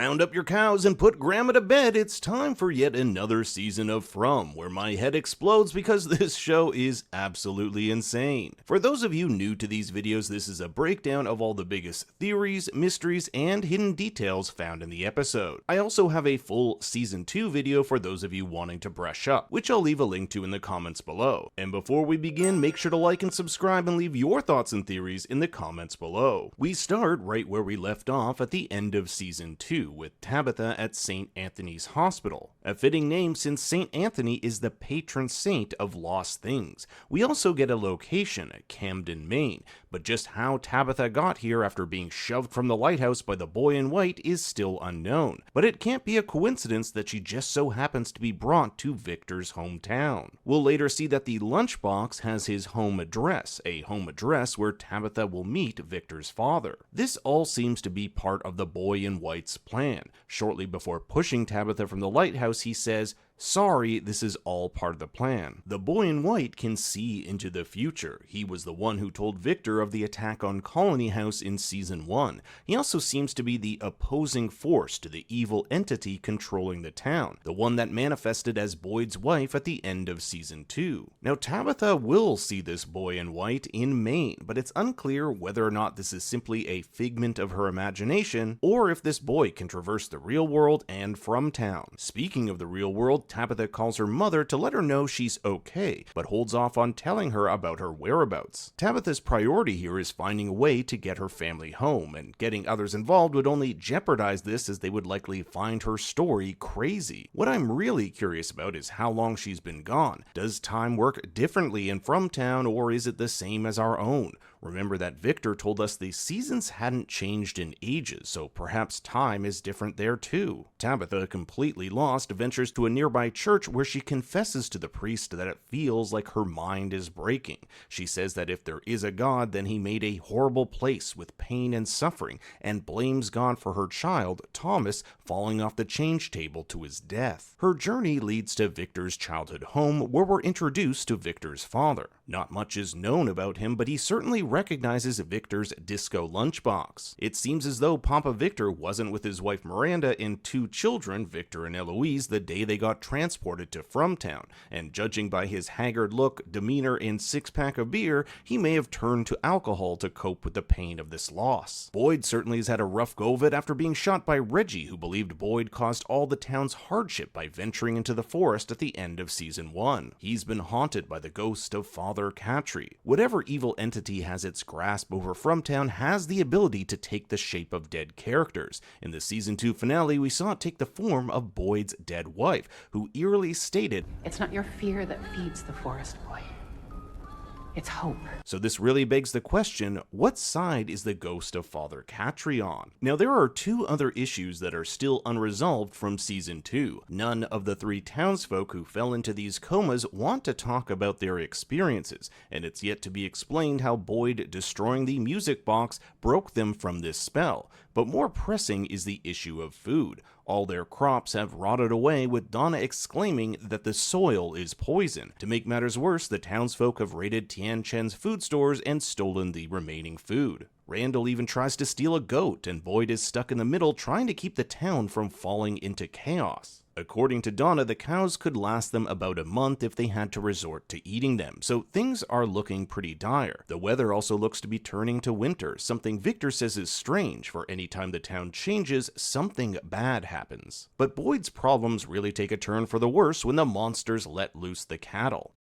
Round up your cows and put grandma to bed. It's time for yet another season of From, where my head explodes because this show is absolutely insane. For those of you new to these videos, this is a breakdown of all the biggest theories, mysteries, and hidden details found in the episode. I also have a full season 2 video for those of you wanting to brush up, which I'll leave a link to in the comments below. And before we begin, make sure to like and subscribe and leave your thoughts and theories in the comments below. We start right where we left off at the end of season 2. With Tabitha at St. Anthony's Hospital. A fitting name since St. Anthony is the patron saint of lost things. We also get a location at Camden, Maine, but just how Tabitha got here after being shoved from the lighthouse by the boy in white is still unknown. But it can't be a coincidence that she just so happens to be brought to Victor's hometown. We'll later see that the lunchbox has his home address, a home address where Tabitha will meet Victor's father. This all seems to be part of the boy in white's plan. Shortly before pushing Tabitha from the lighthouse, he says, "Sorry, this is all part of the plan." The boy in white can see into the future. He was the one who told Victor of the attack on Colony House in season 1. He also seems to be the opposing force to the evil entity controlling the town, the one that manifested as Boyd's wife at the end of season 2. Now Tabitha will see this boy in white in Maine, but it's unclear whether or not this is simply a figment of her imagination, or if this boy can traverse the real world and from town. Speaking of the real world, Tabitha calls her mother to let her know she's okay, but holds off on telling her about her whereabouts. Tabitha's priority here is finding a way to get her family home, and getting others involved would only jeopardize this, as they would likely find her story crazy. What I'm really curious about is how long she's been gone. Does time work differently in From Town, or is it the same as our own? Remember that Victor told us the seasons hadn't changed in ages, so perhaps time is different there too. Tabitha, completely lost, ventures to a nearby church where she confesses to the priest that it feels like her mind is breaking. She says that if there is a God, then he made a horrible place with pain and suffering, and blames God for her child, Thomas, falling off the change table to his death. Her journey leads to Victor's childhood home, where we're introduced to Victor's father. Not much is known about him, but he certainly recognizes Victor's disco lunchbox. It seems as though Papa Victor wasn't with his wife Miranda and 2 children, Victor and Eloise, the day they got transported to From Town, and judging by his haggard look, demeanor, and 6-pack of beer, he may have turned to alcohol to cope with the pain of this loss. Boyd certainly has had a rough go of it after being shot by Reggie, who believed Boyd caused all the town's hardship by venturing into the forest at the end of season 1. He's been haunted by the ghost of Father Catry. Whatever evil entity has its grasp over From Town has the ability to take the shape of dead characters. In the season 2 finale, we saw it take the form of Boyd's dead wife, who eerily stated, "It's not your fear that feeds the forest, boy. It's hope." So this really begs the question, what side is the ghost of Father Catry on? Now there are 2 other issues that are still unresolved from season 2. None of the 3 townsfolk who fell into these comas want to talk about their experiences, and it's yet to be explained how Boyd destroying the music box broke them from this spell. But more pressing is the issue of food. All their crops have rotted away, with Donna exclaiming that the soil is poison. To make matters worse, the townsfolk have raided Tian Chen's food stores and stolen the remaining food. Randall even tries to steal a goat, and Boyd is stuck in the middle trying to keep the town from falling into chaos. According to Donna, the cows could last them about a month if they had to resort to eating them, so things are looking pretty dire. The weather also looks to be turning to winter, something Victor says is strange, for any time the town changes, something bad happens. But Boyd's problems really take a turn for the worse when the monsters let loose the cattle.